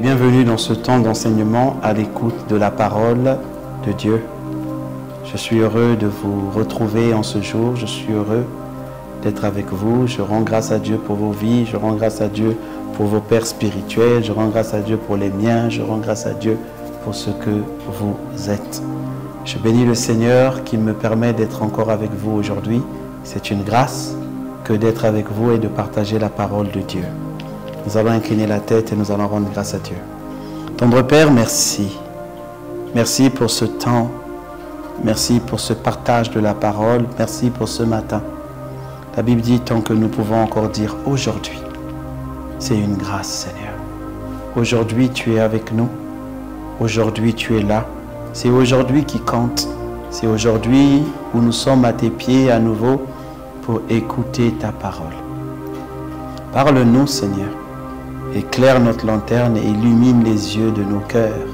Bienvenue dans ce temps d'enseignement à l'écoute de la parole de Dieu. Je suis heureux de vous retrouver en ce jour. Je suis heureux d'être avec vous. Je rends grâce à Dieu pour vos vies. Je rends grâce à Dieu pour vos pères spirituels. Je rends grâce à Dieu pour les miens. Je rends grâce à Dieu pour ce que vous êtes. Je bénis le Seigneur qui me permet d'être encore avec vous aujourd'hui. C'est une grâce que d'être avec vous et de partager la parole de Dieu. Nous allons incliner la tête et nous allons rendre grâce à Dieu. Tendre Père, merci. Merci pour ce temps. Merci pour ce partage de la parole. Merci pour ce matin. La Bible dit tant que nous pouvons encore dire aujourd'hui. C'est une grâce, Seigneur. Aujourd'hui, tu es avec nous. Aujourd'hui, tu es là. C'est aujourd'hui qui compte. C'est aujourd'hui où nous sommes à tes pieds à nouveau pour écouter ta parole. Parle-nous, Seigneur. Éclaire notre lanterne et illumine les yeux de nos cœurs.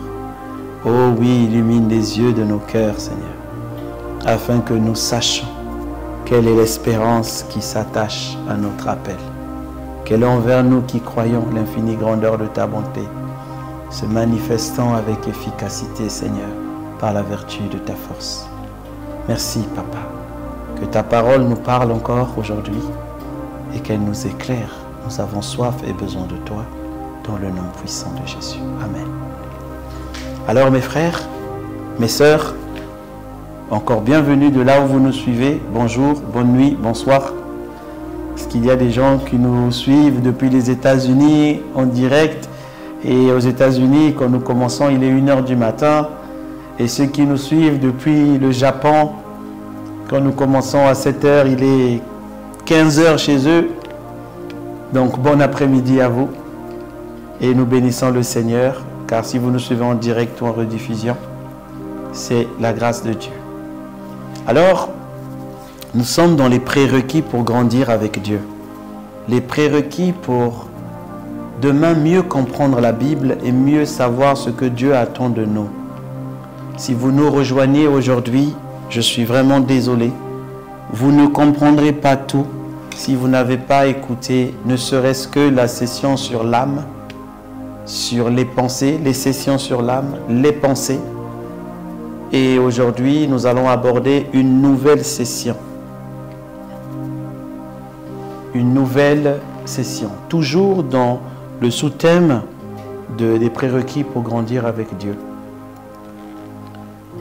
Oh oui, illumine les yeux de nos cœurs, Seigneur, afin que nous sachions quelle est l'espérance qui s'attache à notre appel. Quelle est envers nous qui croyons l'infinie grandeur de ta bonté, se manifestant avec efficacité, Seigneur, par la vertu de ta force. Merci, Papa, que ta parole nous parle encore aujourd'hui et qu'elle nous éclaire. Nous avons soif et besoin de toi, dans le nom puissant de Jésus. Amen. Alors mes frères, mes sœurs, encore bienvenue de là où vous nous suivez. Bonjour, bonne nuit, bonsoir. Parce qu'il y a des gens qui nous suivent depuis les États-Unis en direct. Et aux États-Unis, quand nous commençons, il est 1h du matin. Et ceux qui nous suivent depuis le Japon, quand nous commençons à 7h, il est 15h chez eux. Donc, bon après-midi à vous et nous bénissons le Seigneur, car si vous nous suivez en direct ou en rediffusion, c'est la grâce de Dieu. Alors, nous sommes dans les prérequis pour grandir avec Dieu. Les prérequis pour demain mieux comprendre la Bible et mieux savoir ce que Dieu attend de nous. Si vous nous rejoignez aujourd'hui, je suis vraiment désolé. Vous ne comprendrez pas tout. Si vous n'avez pas écouté, ne serait-ce que la session sur l'âme, sur les pensées, les sessions sur l'âme, les pensées. Et aujourd'hui, nous allons aborder une nouvelle session. Une nouvelle session. Toujours dans le sous-thème des prérequis pour grandir avec Dieu.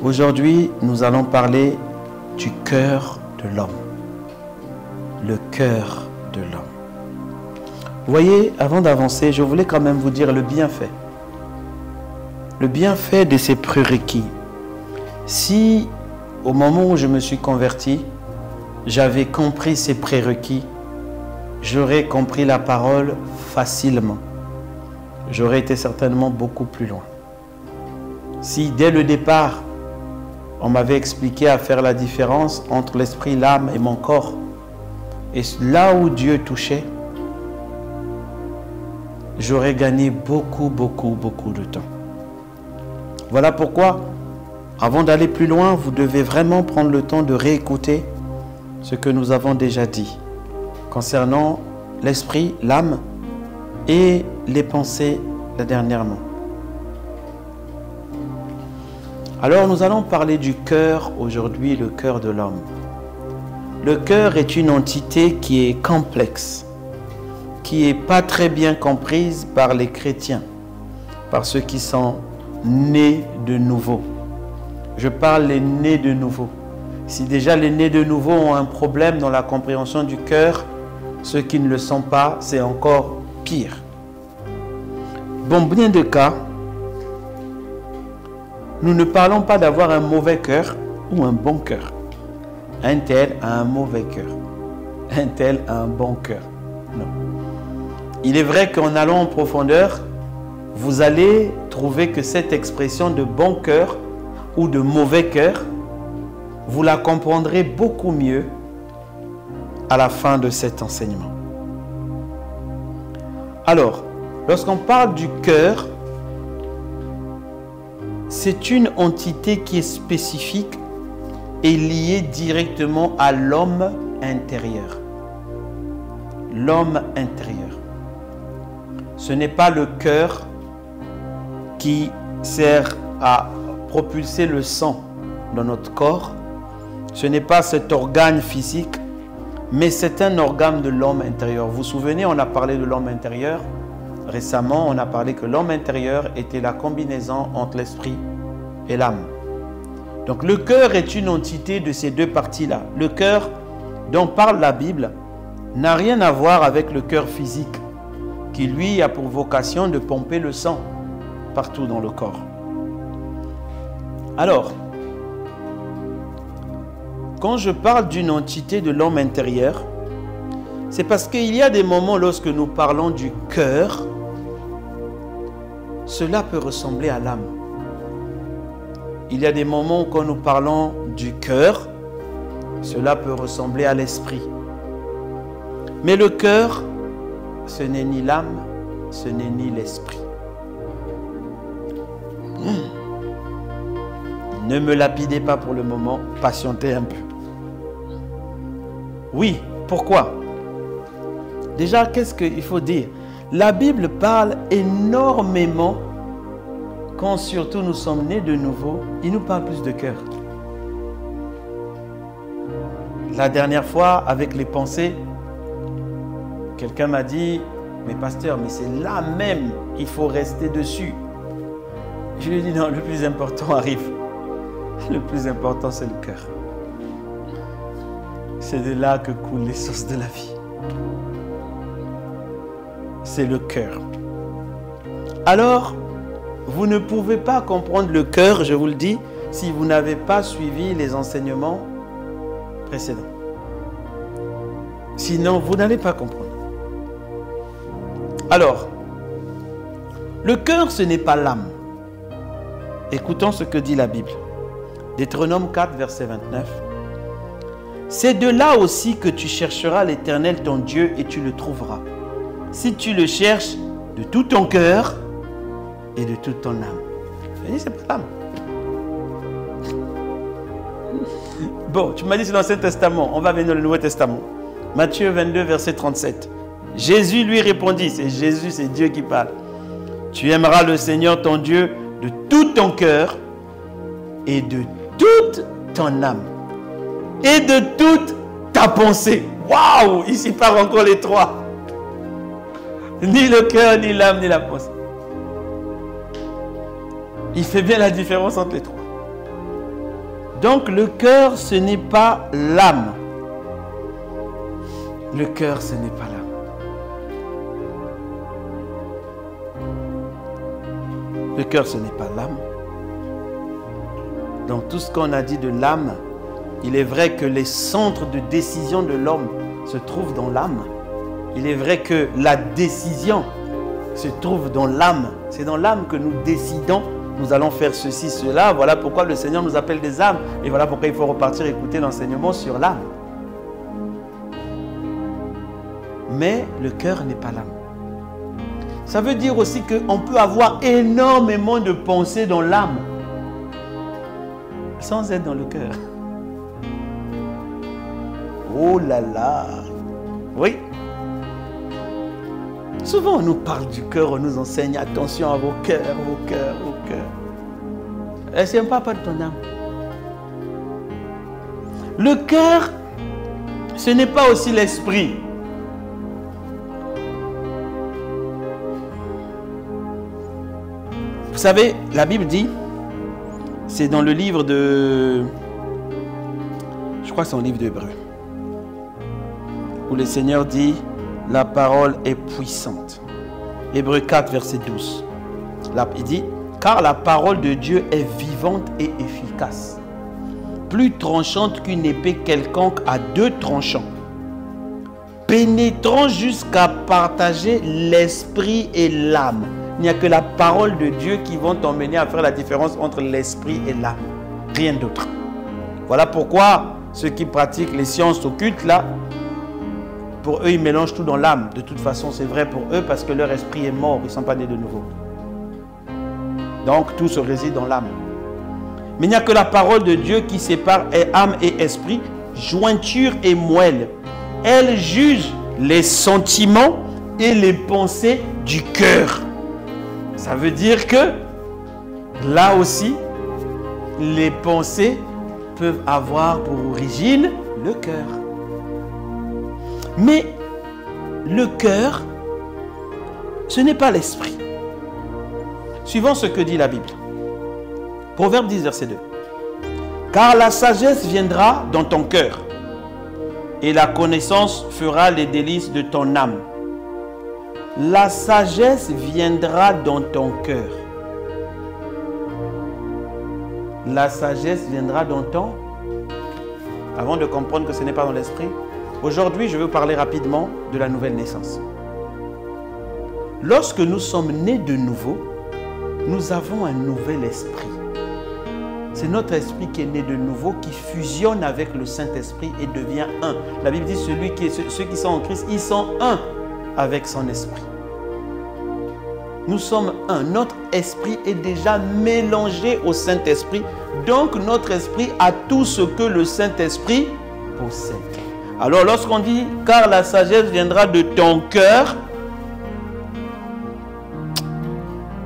Aujourd'hui, nous allons parler du cœur de l'homme. Le cœur de l'homme. Vous voyez, avant d'avancer, je voulais quand même vous dire le bienfait. Le bienfait de ces prérequis. Si, au moment où je me suis converti, j'avais compris ces prérequis, j'aurais compris la parole facilement. J'aurais été certainement beaucoup plus loin. Si, dès le départ, on m'avait expliqué à faire la différence entre l'esprit, l'âme et mon corps, et là où Dieu touchait, j'aurais gagné beaucoup de temps. Voilà pourquoi, avant d'aller plus loin, vous devez vraiment prendre le temps de réécouter ce que nous avons déjà dit concernant l'esprit, l'âme et les pensées dernièrement. Alors nous allons parler du cœur aujourd'hui, le cœur de l'homme. Le cœur est une entité qui est complexe, qui n'est pas très bien comprise par les chrétiens, par ceux qui sont nés de nouveau. Je parle des nés de nouveau. Si déjà les nés de nouveau ont un problème dans la compréhension du cœur, ceux qui ne le sont pas, c'est encore pire. Dans bien de cas, nous ne parlons pas d'avoir un mauvais cœur ou un bon cœur. Un tel a un mauvais cœur. Un tel a un bon cœur. Non. Il est vrai qu'en allant en profondeur, vous allez trouver que cette expression de bon cœur ou de mauvais cœur, vous la comprendrez beaucoup mieux à la fin de cet enseignement. Alors, lorsqu'on parle du cœur, c'est une entité qui est spécifique et liée directement à l'homme intérieur. L'homme intérieur. Ce n'est pas le cœur qui sert à propulser le sang dans notre corps. Ce n'est pas cet organe physique, mais c'est un organe de l'homme intérieur. Vous vous souvenez, on a parlé de l'homme intérieur. Récemment, on a parlé que l'homme intérieur était la combinaison entre l'esprit et l'âme. Donc le cœur est une entité de ces deux parties-là. Le cœur dont parle la Bible n'a rien à voir avec le cœur physique, qui lui a pour vocation de pomper le sang partout dans le corps. Alors, quand je parle d'une entité de l'homme intérieur, c'est parce qu'il y a des moments lorsque nous parlons du cœur, cela peut ressembler à l'âme. Il y a des moments où quand nous parlons du cœur, cela peut ressembler à l'esprit. Mais le cœur, ce n'est ni l'âme, ce n'est ni l'esprit. Ne me lapidez pas pour le moment, patientez un peu. Oui, pourquoi? Déjà, qu'est-ce qu'il faut dire? La Bible parle énormément, quand surtout nous sommes nés de nouveau, il nous parle plus de cœur. La dernière fois, avec les pensées, quelqu'un m'a dit, mais pasteur, mais c'est là même, il faut rester dessus. Je lui ai dit, non, le plus important arrive. Le plus important, c'est le cœur. C'est de là que coulent les sources de la vie. C'est le cœur. Alors, vous ne pouvez pas comprendre le cœur, je vous le dis, si vous n'avez pas suivi les enseignements précédents. Sinon, vous n'allez pas comprendre. Alors, le cœur, ce n'est pas l'âme. Écoutons ce que dit la Bible. Deutéronome 4, verset 29. C'est de là aussi que tu chercheras l'Éternel ton Dieu et tu le trouveras. Si tu le cherches de tout ton cœur et de toute ton âme. Je dis, c'est pas l'âme. Bon, tu m'as dit c'est l'Ancien Testament. On va venir dans le Nouveau Testament. Matthieu 22, verset 37. Jésus lui répondit, c'est Jésus, c'est Dieu qui parle. Tu aimeras le Seigneur ton Dieu de tout ton cœur et de toute ton âme et de toute ta pensée. Waouh! Ici part encore les trois. Ni le cœur, ni l'âme, ni la pensée. Il fait bien la différence entre les trois. Donc le cœur, ce n'est pas l'âme. Le cœur, ce n'est pas l'âme. Le cœur, ce n'est pas l'âme. Donc tout ce qu'on a dit de l'âme, il est vrai que les centres de décision de l'homme se trouvent dans l'âme. Il est vrai que la décision se trouve dans l'âme. C'est dans l'âme que nous décidons, nous allons faire ceci, cela. Voilà pourquoi le Seigneur nous appelle des âmes. Et voilà pourquoi il faut repartir écouter l'enseignement sur l'âme. Mais le cœur n'est pas l'âme. Ça veut dire aussi qu'on peut avoir énormément de pensées dans l'âme sans être dans le cœur. Oh là là! Oui. Souvent on nous parle du cœur, on nous enseigne attention à vos cœurs, vos cœurs, vos cœurs. Et c'est un papa de ton âme. Le cœur, ce n'est pas aussi l'esprit. Vous savez, la Bible dit, c'est dans le livre de, je crois que c'est dans le livre d'Hébreux, où le Seigneur dit, la parole est puissante. Hébreux 4, verset 12. Là, il dit, car la parole de Dieu est vivante et efficace, plus tranchante qu'une épée quelconque à deux tranchants, pénétrant jusqu'à partager l'esprit et l'âme. Il n'y a que la parole de Dieu qui vont t'emmener à faire la différence entre l'esprit et l'âme. Rien d'autre. Voilà pourquoi ceux qui pratiquent les sciences occultes, là, pour eux, ils mélangent tout dans l'âme. De toute façon, c'est vrai pour eux parce que leur esprit est mort. Ils ne sont pas nés de nouveau. Donc, tout se réside dans l'âme. Mais il n'y a que la parole de Dieu qui sépare âme et esprit, jointure et moelle. Elle juge les sentiments et les pensées du cœur. Ça veut dire que Là aussi, les pensées peuvent avoir pour origine le cœur. Mais le cœur, ce n'est pas l'esprit. Suivons ce que dit la Bible. Proverbe 10, verset 2. Car la sagesse viendra dans ton cœur, et la connaissance fera les délices de ton âme. La sagesse viendra dans ton cœur. La sagesse viendra dans ton... Avant de comprendre que ce n'est pas dans l'esprit, aujourd'hui, je veux parler rapidement de la nouvelle naissance. Lorsque nous sommes nés de nouveau, nous avons un nouvel esprit. C'est notre esprit qui est né de nouveau, qui fusionne avec le Saint-Esprit et devient un. La Bible dit ceux qui sont en Christ, ils sont un avec son esprit. Nous sommes un. Notre esprit est déjà mélangé au Saint-Esprit. Donc notre esprit a tout ce que le Saint-Esprit possède. Alors lorsqu'on dit « car la sagesse viendra de ton cœur »,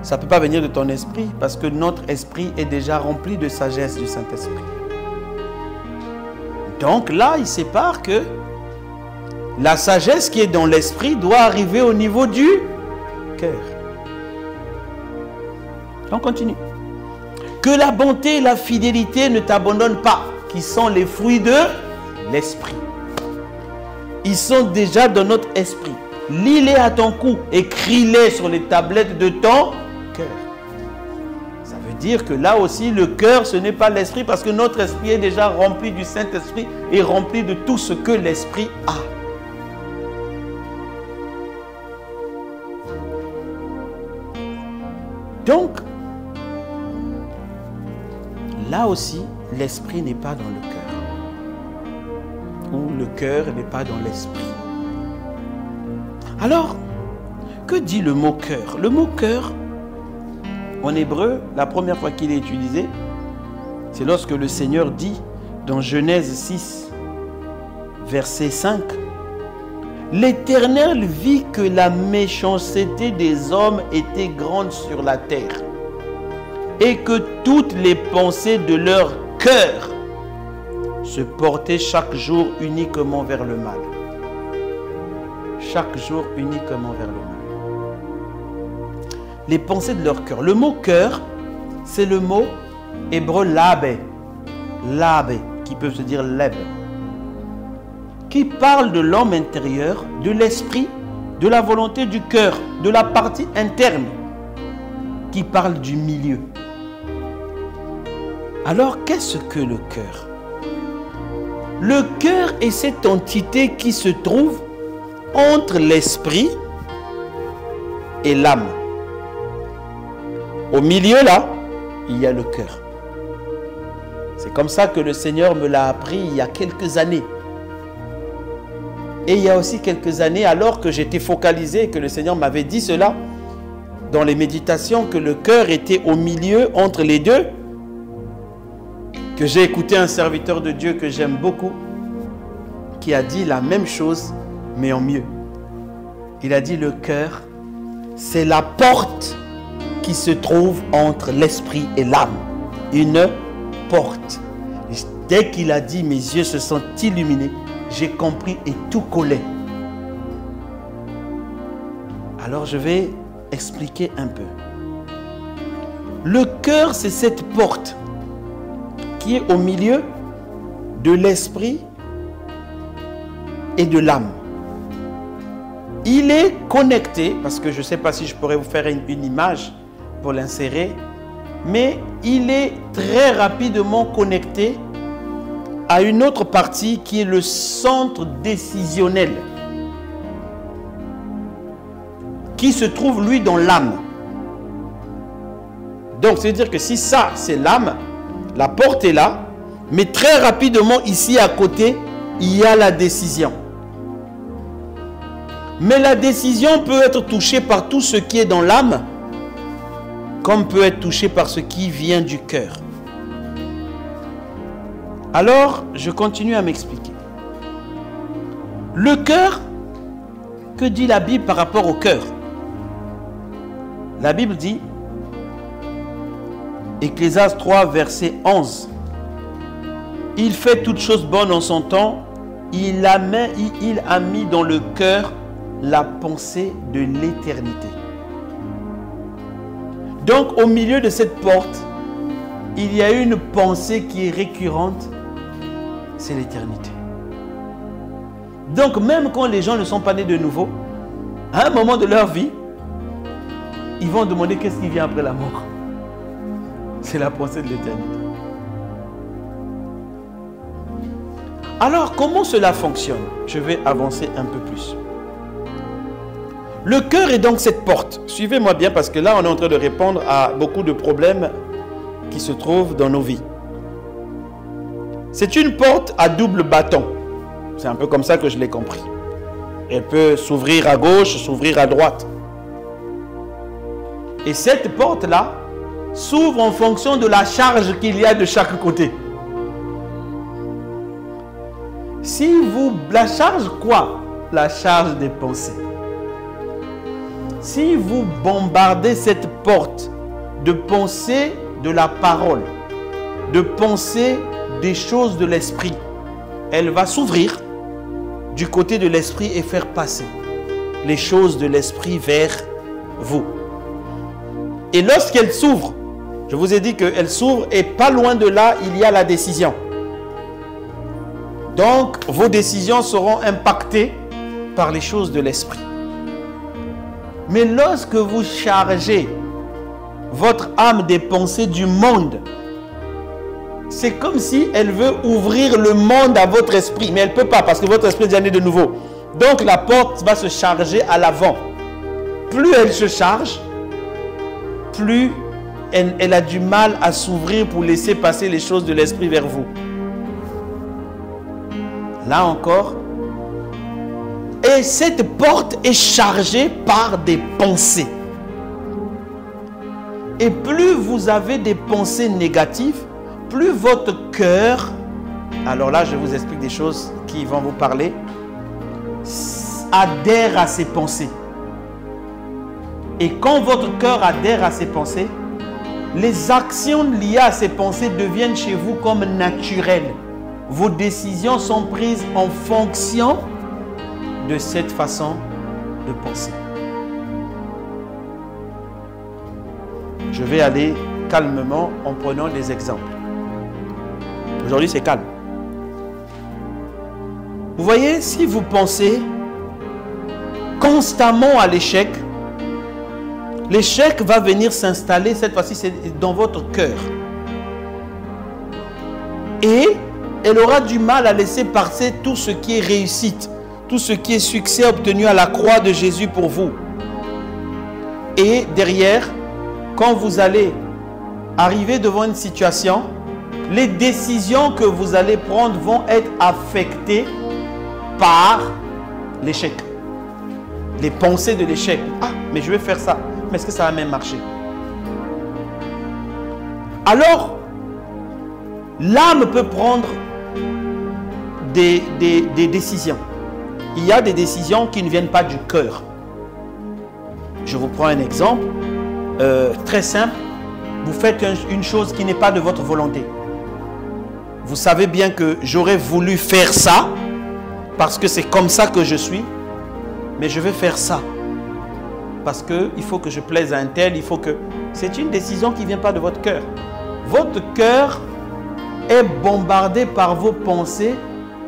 ça ne peut pas venir de ton esprit parce que notre esprit est déjà rempli de sagesse du Saint-Esprit. Donc là, il sépare que la sagesse qui est dans l'esprit doit arriver au niveau du cœur. On continue. Que la bonté et la fidélité ne t'abandonnent pas, qui sont les fruits de l'esprit. Ils sont déjà dans notre esprit. Lis-les à ton cou, écris-les sur les tablettes de ton cœur. Ça veut dire que là aussi, le cœur, ce n'est pas l'esprit, parce que notre esprit est déjà rempli du Saint-Esprit et rempli de tout ce que l'esprit a. Donc, là aussi, l'esprit n'est pas dans le cœur. Ou le cœur n'est pas dans l'esprit. Alors, que dit le mot cœur? Le mot cœur, en hébreu, la première fois qu'il est utilisé, c'est lorsque le Seigneur dit dans Genèse 6, verset 5, « L'Éternel vit que la méchanceté des hommes était grande sur la terre, et que toutes les pensées de leur cœur se portaient chaque jour uniquement vers le mal. » Chaque jour uniquement vers le mal. Les pensées de leur cœur. Le mot cœur, c'est le mot hébreu labe. Labe, qui peut se dire leb. Qui parle de l'homme intérieur, de l'esprit, de la volonté du cœur, de la partie interne. Qui parle du milieu. Alors, qu'est-ce que le cœur? Le cœur est cette entité qui se trouve entre l'esprit et l'âme. Au milieu, là, il y a le cœur. C'est comme ça que le Seigneur me l'a appris il y a quelques années. Et il y a aussi quelques années, alors que j'étais focalisé et que le Seigneur m'avait dit cela, dans les méditations, que le cœur était au milieu entre les deux, que j'ai écouté un serviteur de Dieu que j'aime beaucoup, qui a dit la même chose, mais en mieux. Il a dit le cœur, c'est la porte qui se trouve entre l'esprit et l'âme. Une porte. Et dès qu'il a dit, mes yeux se sont illuminés, j'ai compris et tout collait. Alors je vais expliquer un peu. Le cœur, c'est cette porte qui est au milieu de l'esprit et de l'âme. Il est connecté, parce que je ne sais pas si je pourrais vous faire une image pour l'insérer, mais il est très rapidement connecté à une autre partie qui est le centre décisionnel, qui se trouve lui dans l'âme. Donc, c'est-à-dire que si ça, c'est l'âme, la porte est là, mais très rapidement, ici à côté, il y a la décision. Mais la décision peut être touchée par tout ce qui est dans l'âme, comme peut être touchée par ce qui vient du cœur. Alors, je continue à m'expliquer. Le cœur, que dit la Bible par rapport au cœur? La Bible dit, Ecclésiaste 3, verset 11. Il fait toutes choses bonnes en son temps. Il a mis dans le cœur la pensée de l'éternité. Donc, au milieu de cette porte, il y a une pensée qui est récurrente, c'est l'éternité. Donc, même quand les gens ne sont pas nés de nouveau, à un moment de leur vie, ils vont demander qu'est-ce qui vient après la mort. C'est la pensée de l'éternité. Alors, comment cela fonctionne? Je vais avancer un peu plus. Le cœur est donc cette porte. Suivez-moi bien parce que là, on est en train de répondre à beaucoup de problèmes qui se trouvent dans nos vies. C'est une porte à double bâton. C'est un peu comme ça que je l'ai compris. Elle peut s'ouvrir à gauche, s'ouvrir à droite. Et cette porte-là s'ouvre en fonction de la charge qu'il y a de chaque côté. Si vous... La charge quoi? La charge des pensées. Si vous bombardez cette porte de pensées de la parole, de pensées des choses de l'esprit, elle va s'ouvrir du côté de l'esprit et faire passer les choses de l'esprit vers vous. Et lorsqu'elle s'ouvre, je vous ai dit qu'elle s'ouvre et pas loin de là, il y a la décision. Donc, vos décisions seront impactées par les choses de l'esprit. Mais lorsque vous chargez votre âme des pensées du monde, c'est comme si elle veut ouvrir le monde à votre esprit. Mais elle ne peut pas parce que votre esprit est déjà né de nouveau. Donc, la porte va se charger à l'avant. Plus elle se charge, plus elle a du mal à s'ouvrir pour laisser passer les choses de l'esprit vers vous. Là encore. Et cette porte est chargée par des pensées. Et plus vous avez des pensées négatives, plus votre cœur, alors là je vous explique des choses qui vont vous parler, adhère à ces pensées. Et quand votre cœur adhère à ces pensées, les actions liées à ces pensées deviennent chez vous comme naturelles. Vos décisions sont prises en fonction de cette façon de penser. Je vais aller calmement en prenant des exemples. Aujourd'hui, c'est calme. Vous voyez, si vous pensez constamment à l'échec, l'échec va venir s'installer, cette fois-ci, c'est dans votre cœur. Et elle aura du mal à laisser passer tout ce qui est réussite, tout ce qui est succès obtenu à la croix de Jésus pour vous. Et derrière, quand vous allez arriver devant une situation, les décisions que vous allez prendre vont être affectées par l'échec. Les pensées de l'échec. Ah, mais je vais faire ça. Mais est-ce que ça va même marcher? Alors, l'âme peut prendre des décisions. Il y a des décisions qui ne viennent pas du cœur. Je vous prends un exemple très simple. Vous faites une chose qui n'est pas de votre volonté. Vous savez bien que j'aurais voulu faire ça parce que c'est comme ça que je suis, mais je vais faire ça parce qu'il faut que je plaise à un tel, il faut que... C'est une décision qui ne vient pas de votre cœur. Votre cœur est bombardé par vos pensées.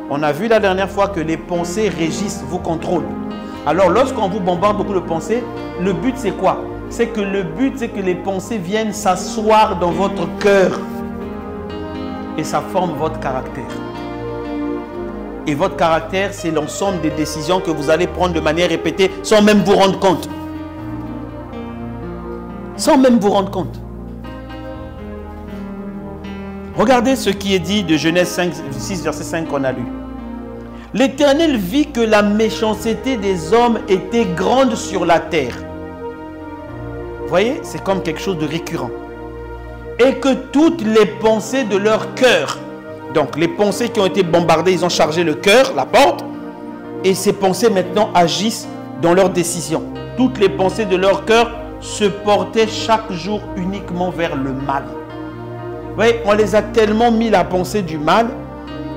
On a vu la dernière fois que les pensées régissent, vous contrôlent. Alors, lorsqu'on vous bombarde beaucoup de pensées, le but c'est quoi? C'est que le but, c'est que les pensées viennent s'asseoir dans votre cœur. Et ça forme votre caractère. Et votre caractère, c'est l'ensemble des décisions que vous allez prendre de manière répétée sans même vous rendre compte. Sans même vous rendre compte. Regardez ce qui est dit de Genèse 6, verset 5 qu'on a lu. L'Éternel vit que la méchanceté des hommes était grande sur la terre. Vous voyez, c'est comme quelque chose de récurrent. Et que toutes les pensées de leur cœur, donc les pensées qui ont été bombardées, ils ont chargé le cœur, la porte, et ces pensées maintenant agissent dans leurs décisions. Toutes les pensées de leur cœur se portaient chaque jour uniquement vers le mal. voyez, on les a tellement mis la pensée du mal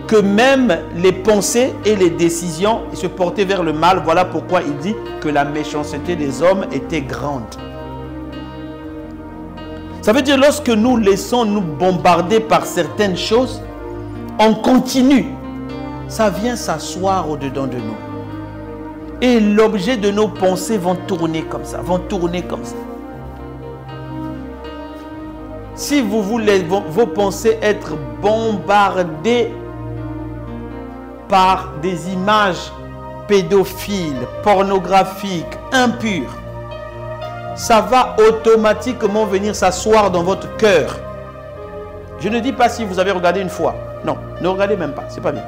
que même les pensées et les décisions se portaient vers le mal. Voilà pourquoi il dit que la méchanceté des hommes était grande. Ça veut dire lorsque nous laissons nous bombarder par certaines choses, on continue. Ça vient s'asseoir au-dedans de nous. Et l'objet de nos pensées vont tourner comme ça, vont tourner comme ça. Si vous voulez vos pensées être bombardées par des images pédophiles, pornographiques, impures, ça va automatiquement venir s'asseoir dans votre cœur. Je ne dis pas si vous avez regardé une fois. Non, ne regardez même pas, c'est pas bien.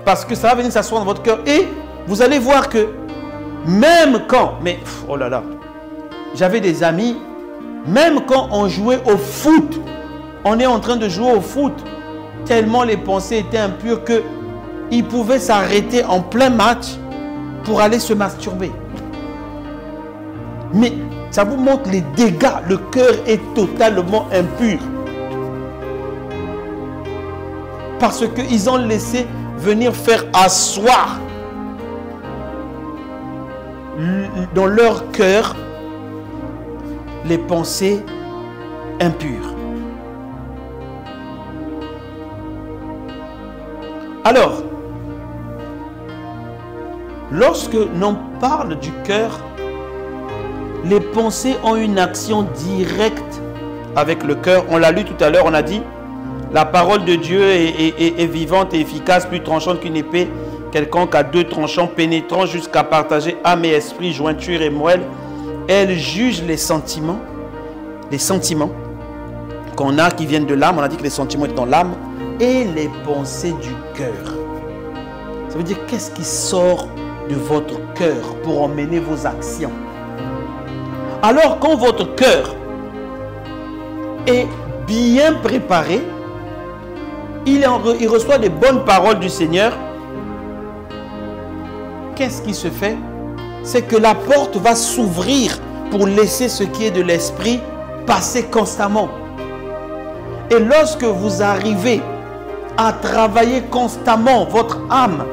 Parce que ça va venir s'asseoir dans votre cœur et vous allez voir que même quand, mais oh là là, j'avais des amis, même quand on jouait au foot, on est en train de jouer au foot, tellement les pensées étaient impures qu'ils pouvaient s'arrêter en plein match pour aller se masturber. Mais ça vous montre les dégâts, le cœur est totalement impur. Parce qu'ils ont laissé venir faire asseoir dans leur cœur les pensées impures. Alors, lorsque l'on parle du cœur, les pensées ont une action directe avec le cœur. On l'a lu tout à l'heure, on a dit la parole de Dieu est vivante et efficace, plus tranchante qu'une épée quelconque à deux tranchants, pénétrant jusqu'à partager âme et esprit, jointure et moelle. Elle juge les sentiments qu'on a qui viennent de l'âme. On a dit que les sentiments étaient dans l'âme et les pensées du cœur. Ça veut dire qu'est-ce qui sort de votre cœur pour emmener vos actions. Alors quand votre cœur est bien préparé, il reçoit des bonnes paroles du Seigneur. Qu'est-ce qui se fait? C'est que la porte va s'ouvrir pour laisser ce qui est de l'esprit passer constamment. Et lorsque vous arrivez à travailler constamment votre âme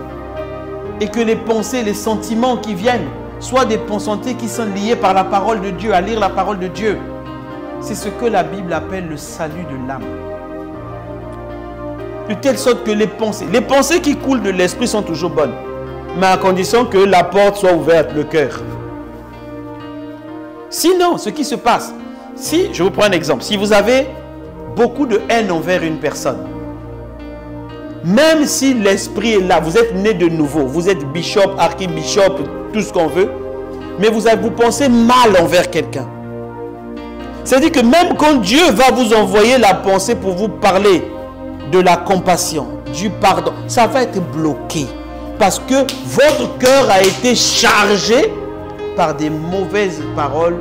et que les pensées, les sentiments qui viennent soient des pensées qui sont liées par la parole de Dieu, à lire la parole de Dieu, c'est ce que la Bible appelle le salut de l'âme. De telle sorte que les pensées qui coulent de l'esprit sont toujours bonnes, mais à condition que la porte soit ouverte, le cœur. Sinon, ce qui se passe, si, je vous prends un exemple, si vous avez beaucoup de haine envers une personne, même si l'esprit est là, vous êtes né de nouveau, vous êtes bishop, archibishop, tout ce qu'on veut, mais vous pensez mal envers quelqu'un. C'est-à-dire que même quand Dieu va vous envoyer la pensée pour vous parler de la compassion, du pardon, ça va être bloqué. Parce que votre cœur a été chargé par des mauvaises paroles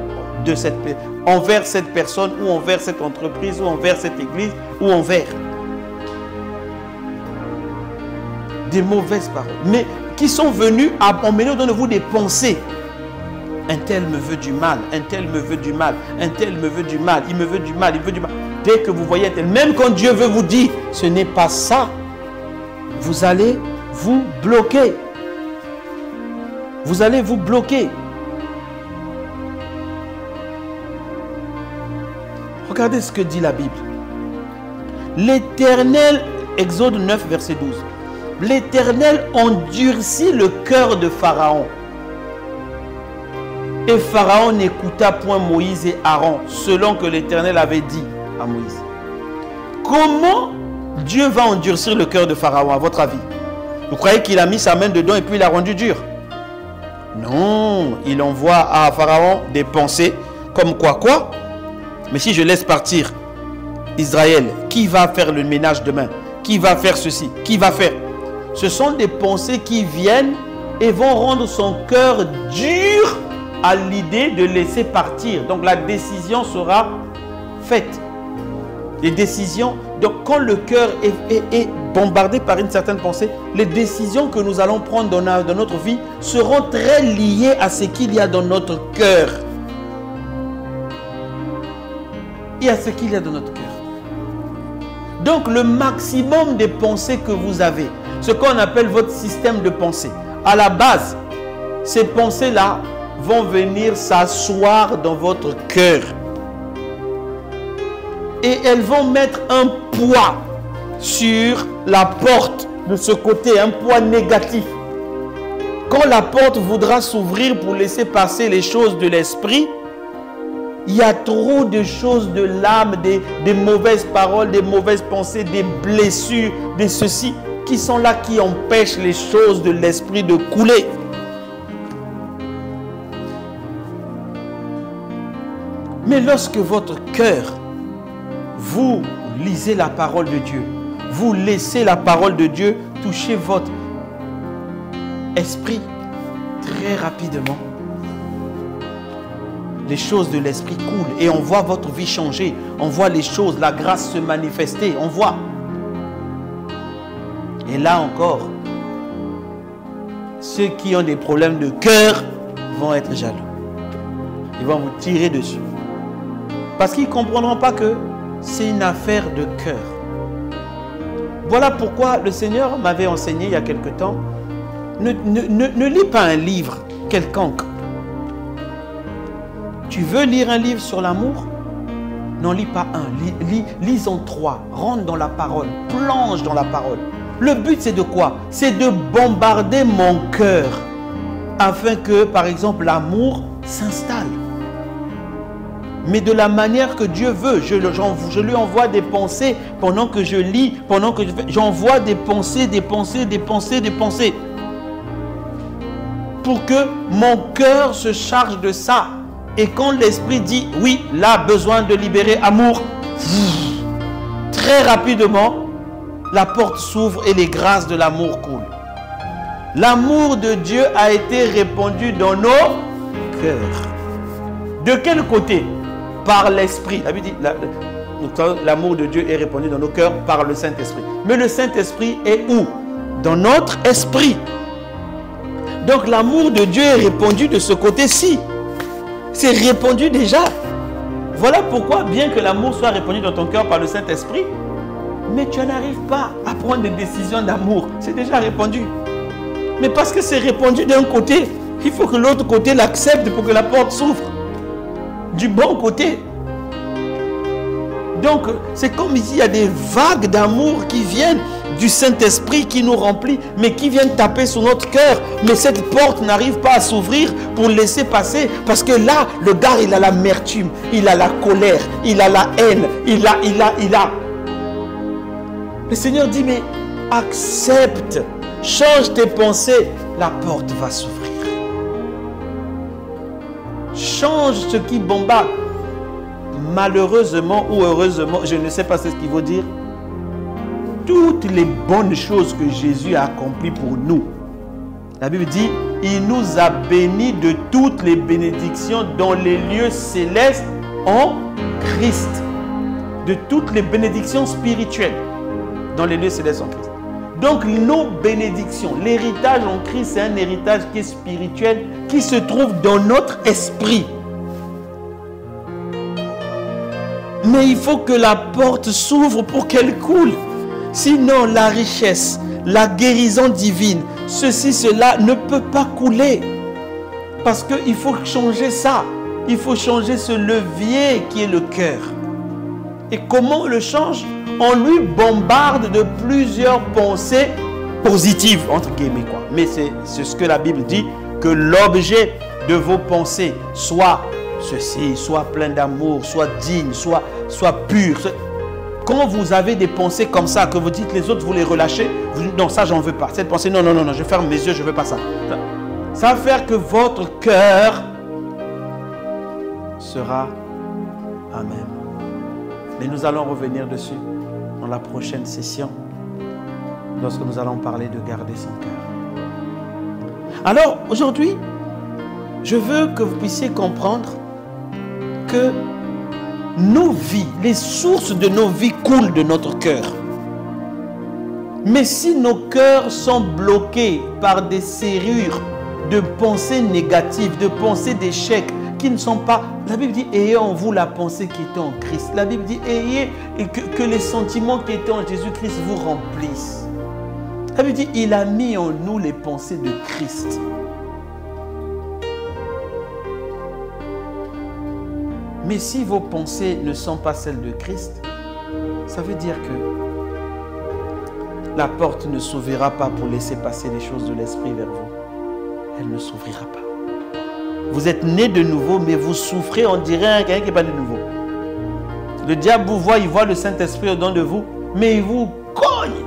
envers cette personne, ou envers cette entreprise, ou envers cette église, ou envers. Des mauvaises paroles. Mais qui sont venues en mêlant de vous des pensées. Un tel me veut du mal, un tel me veut du mal, un tel me veut du mal, il me veut du mal, il veut du mal. Dès que vous voyez un tel, même quand Dieu veut vous dire, ce n'est pas ça, vous allez vous bloquer. Vous allez vous bloquer. Regardez ce que dit la Bible. L'Éternel, Exode 9, verset 12. L'Éternel endurcit le cœur de Pharaon. Et Pharaon n'écouta point Moïse et Aaron, selon que l'Éternel avait dit à Moïse. Comment Dieu va endurcir le cœur de Pharaon, à votre avis? Vous croyez qu'il a mis sa main dedans et puis il l'a rendu dur? Non, il envoie à Pharaon des pensées comme quoi? Mais si je laisse partir Israël, qui va faire le ménage demain? Qui va faire ceci? Qui va faire? Ce sont des pensées qui viennent et vont rendre son cœur dur à l'idée de laisser partir. Donc la décision sera faite. Les décisions, donc quand le cœur est bombardé par une certaine pensée, les décisions que nous allons prendre dans notre vie seront très liées à ce qu'il y a dans notre cœur. et à ce qu'il y a dans notre cœur. Donc le maximum des pensées que vous avez, ce qu'on appelle votre système de pensée, à la base, ces pensées-là vont venir s'asseoir dans votre cœur. Et elles vont mettre un poids sur la porte de ce côté, un poids négatif. Quand la porte voudra s'ouvrir pour laisser passer les choses de l'esprit, il y a trop de choses de l'âme, des mauvaises paroles, des mauvaises pensées, des blessures, des ceci, qui sont là, qui empêchent les choses de l'esprit de couler. Mais lorsque votre cœur, vous lisez la parole de Dieu, vous laissez la parole de Dieu toucher votre esprit, très rapidement, les choses de l'esprit coulent et on voit votre vie changer. On voit les choses, la grâce se manifester. On voit. Et là encore, ceux qui ont des problèmes de cœur vont être jaloux. Ils vont vous tirer dessus. Parce qu'ils ne comprendront pas que c'est une affaire de cœur. Voilà pourquoi le Seigneur m'avait enseigné il y a quelque temps, ne lis pas un livre quelconque. Tu veux lire un livre sur l'amour? N'en lis pas un, lis-en 3, rentre dans la parole, plonge dans la parole. Le but c'est de quoi? C'est de bombarder mon cœur afin que, par exemple, l'amour s'installe. Mais de la manière que Dieu veut. Je lui envoie des pensées pendant que je lis, pendant que j'envoie des pensées, des pensées, des pensées, des pensées. Pour que mon cœur se charge de ça. Et quand l'esprit dit, oui, là, besoin de libérer amour, très rapidement, la porte s'ouvre et les grâces de l'amour coulent. L'amour de Dieu a été répandu dans nos cœurs. De quel côté? Par l'esprit. La Bible dit, l'amour de Dieu est répandu dans nos cœurs par le Saint-Esprit. Mais le Saint-Esprit est où? Dans notre esprit. Donc l'amour de Dieu est répandu de ce côté-ci. C'est répandu déjà. Voilà pourquoi, bien que l'amour soit répandu dans ton cœur par le Saint-Esprit, mais tu n'arrives pas à prendre des décisions d'amour. C'est déjà répandu. Mais parce que c'est répandu d'un côté, il faut que l'autre côté l'accepte pour que la porte s'ouvre. Du bon côté. Donc, c'est comme ici, il y a des vagues d'amour qui viennent du Saint-Esprit qui nous remplit, mais qui viennent taper sur notre cœur. Mais cette porte n'arrive pas à s'ouvrir pour laisser passer. Parce que là, le gars, il a l'amertume, il a la colère, il a la haine, il a. Le Seigneur dit, mais accepte, change tes pensées, la porte va s'ouvrir. Change ce qui bombarde. Malheureusement ou heureusement, je ne sais pas ce qu'il veut dire. Toutes les bonnes choses que Jésus a accomplies pour nous. La Bible dit, il nous a bénis de toutes les bénédictions dans les lieux célestes en Christ. De toutes les bénédictions spirituelles dans les lieux célestes en Christ. Donc nos bénédictions, l'héritage en Christ, c'est un héritage qui est spirituel, qui se trouve dans notre esprit. Mais il faut que la porte s'ouvre pour qu'elle coule. Sinon, la richesse, la guérison divine, ceci, cela ne peut pas couler. Parce qu'il faut changer ça. Il faut changer ce levier qui est le cœur. Et comment on le change? On lui bombarde de plusieurs pensées positives, entre guillemets, quoi. Mais c'est ce que la Bible dit, que l'objet de vos pensées soit ceci, soit plein d'amour, soit digne, soit pur. Quand vous avez des pensées comme ça, que vous dites les autres, vous les relâchez, vous dites non, ça j'en veux pas. Cette pensée, non, je ferme mes yeux, je veux pas ça. Ça va faire que votre cœur sera Amen. Mais nous allons revenir dessus dans la prochaine session, lorsque nous allons parler de garder son cœur. Alors, aujourd'hui, je veux que vous puissiez comprendre que nos vies, les sources de nos vies coulent de notre cœur. Mais si nos cœurs sont bloqués par des serrures de pensées négatives, de pensées d'échec, qui ne sont pas... La Bible dit, ayez en vous la pensée qui était en Christ. La Bible dit, ayez que les sentiments qui étaient en Jésus-Christ vous remplissent. La Bible dit, il a mis en nous les pensées de Christ. Mais si vos pensées ne sont pas celles de Christ, ça veut dire que la porte ne s'ouvrira pas pour laisser passer les choses de l'esprit vers vous. Elle ne s'ouvrira pas. Vous êtes né de nouveau, mais vous souffrez, on dirait quelqu'un qui n'est pas de nouveau. Le diable vous voit, il voit le Saint-Esprit au-dedans de vous, mais il vous cogne.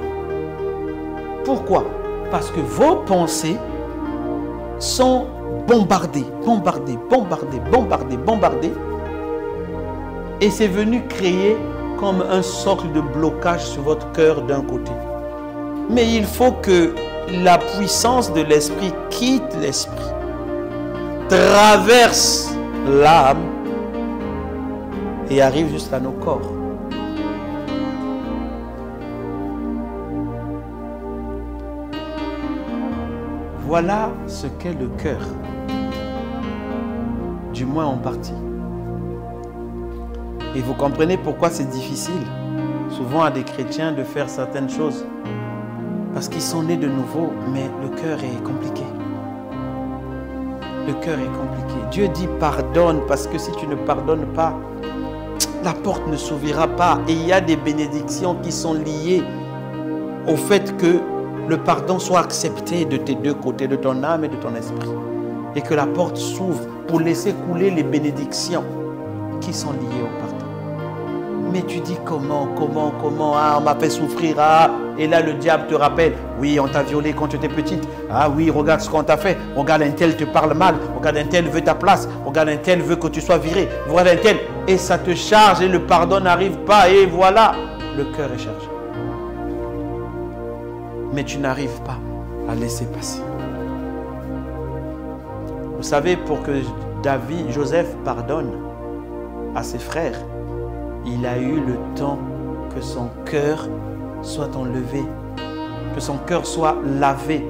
Pourquoi? Parce que vos pensées sont bombardées, bombardées, bombardées, bombardées, bombardées. Et c'est venu créer comme un socle de blocage sur votre cœur d'un côté. Mais il faut que la puissance de l'esprit quitte l'esprit, traverse l'âme et arrive jusqu'à nos corps. Voilà ce qu'est le cœur, du moins en partie. Et vous comprenez pourquoi c'est difficile, souvent à des chrétiens, de faire certaines choses. Parce qu'ils sont nés de nouveau, mais le cœur est compliqué. Le cœur est compliqué. Dieu dit pardonne, parce que si tu ne pardonnes pas, la porte ne s'ouvrira pas. Et il y a des bénédictions qui sont liées au fait que le pardon soit accepté de tes deux côtés, de ton âme et de ton esprit. Et que la porte s'ouvre pour laisser couler les bénédictions qui sont liées au pardon. Mais tu dis comment, ah, on m'a fait souffrir, ah. Et là le diable te rappelle, oui, on t'a violé quand tu étais petite, ah oui, regarde ce qu'on t'a fait, regarde un tel te parle mal, regarde un tel veut ta place, regarde un tel veut que tu sois viré, regarde un tel, et ça te charge et le pardon n'arrive pas, et voilà, le cœur est chargé. Mais tu n'arrives pas à laisser passer. Vous savez, pour que Joseph pardonne à ses frères, il a eu le temps que son cœur soit enlevé, que son cœur soit lavé.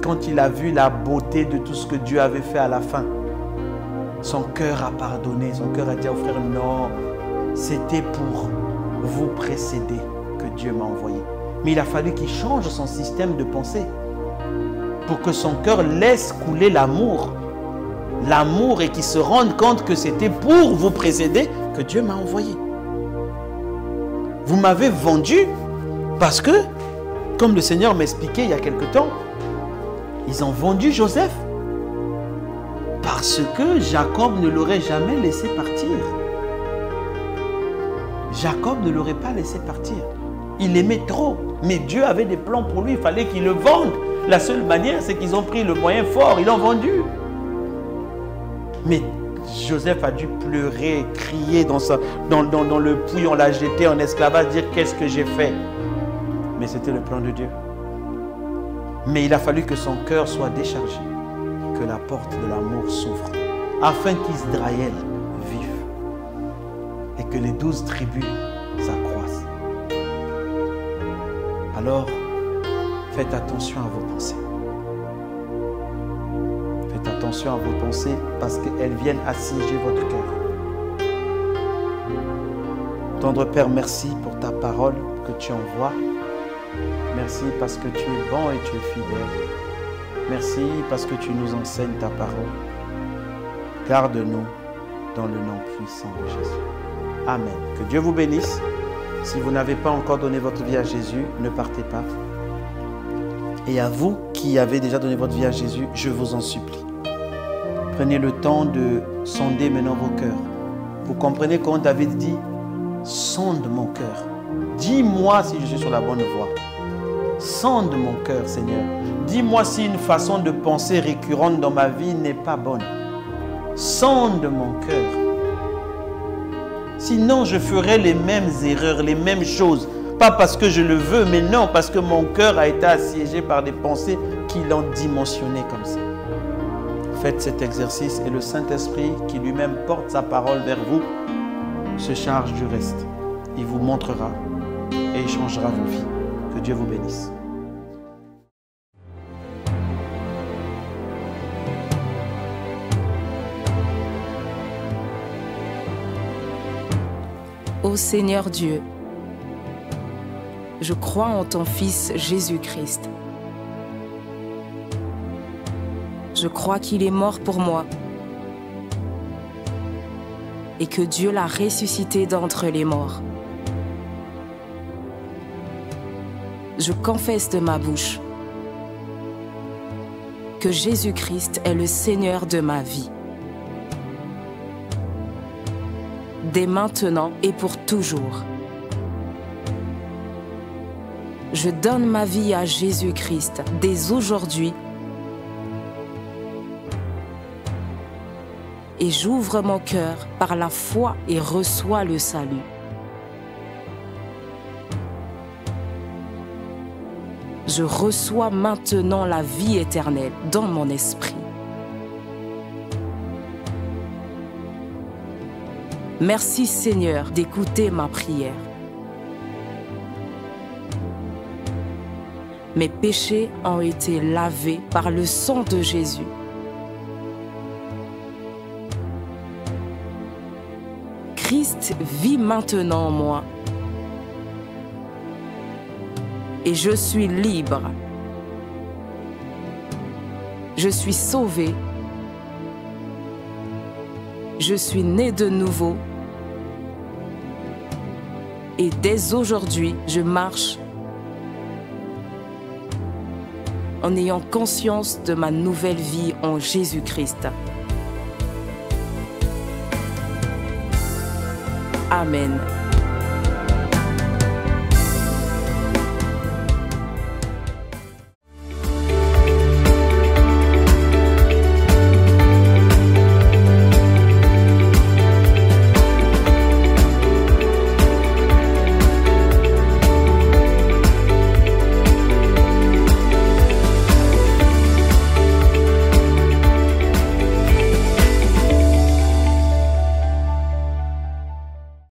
Quand il a vu la beauté de tout ce que Dieu avait fait à la fin, son cœur a pardonné, son cœur a dit aux frères, non, c'était pour vous précéder que Dieu m'a envoyé. Mais il a fallu qu'il change son système de pensée pour que son cœur laisse couler l'amour. L'amour et qu'il se rende compte que c'était pour vous précéder que Dieu m'a envoyé. Vous m'avez vendu parce que, comme le Seigneur m'expliquait il y a quelque temps, ils ont vendu Joseph parce que Jacob ne l'aurait jamais laissé partir. Jacob ne l'aurait pas laissé partir. Il aimait trop, mais Dieu avait des plans pour lui, il fallait qu'il le vende. La seule manière, c'est qu'ils ont pris le moyen fort, ils l'ont vendu. Mais Joseph a dû pleurer, crier dans le puits, on l'a jeté en esclavage, dire qu'est-ce que j'ai fait. Mais c'était le plan de Dieu. Mais il a fallu que son cœur soit déchargé, que la porte de l'amour s'ouvre, afin qu'Israël vive et que les 12 tribus s'accroissent. Alors, faites attention à vos pensées. Faites attention à vos pensées parce qu'elles viennent assiéger votre cœur. Tendre Père, merci pour ta parole que tu envoies. Merci parce que tu es bon et tu es fidèle. Merci parce que tu nous enseignes ta parole. Garde-nous dans le nom puissant de Jésus. Amen. Que Dieu vous bénisse. Si vous n'avez pas encore donné votre vie à Jésus, ne partez pas. Et à vous qui avez déjà donné votre vie à Jésus, je vous en supplie. Prenez le temps de sonder maintenant vos cœurs. Vous comprenez quand David dit « Sonde mon cœur. Dis-moi si je suis sur la bonne voie. Sonde mon cœur, Seigneur. Dis-moi si une façon de penser récurrente dans ma vie n'est pas bonne. Sonde mon cœur. Sinon, je ferai les mêmes erreurs, les mêmes choses. Pas parce que je le veux, mais non, parce que mon cœur a été assiégé par des pensées qui l'ont dimensionné comme ça. » Faites cet exercice et le Saint-Esprit, qui lui-même porte sa parole vers vous, se charge du reste. Il vous montrera et il changera vos vies. Que Dieu vous bénisse. Ô Seigneur Dieu, je crois en ton Fils Jésus-Christ. Je crois qu'il est mort pour moi et que Dieu l'a ressuscité d'entre les morts. Je confesse de ma bouche que Jésus-Christ est le Seigneur de ma vie. Dès maintenant et pour toujours. Je donne ma vie à Jésus-Christ dès aujourd'hui et j'ouvre mon cœur par la foi et reçois le salut. Je reçois maintenant la vie éternelle dans mon esprit. Merci Seigneur d'écouter ma prière. Mes péchés ont été lavés par le sang de Jésus. Christ vit maintenant en moi. Et je suis libre. Je suis sauvé. Je suis né de nouveau. Et dès aujourd'hui, je marche en ayant conscience de ma nouvelle vie en Jésus-Christ. Amen.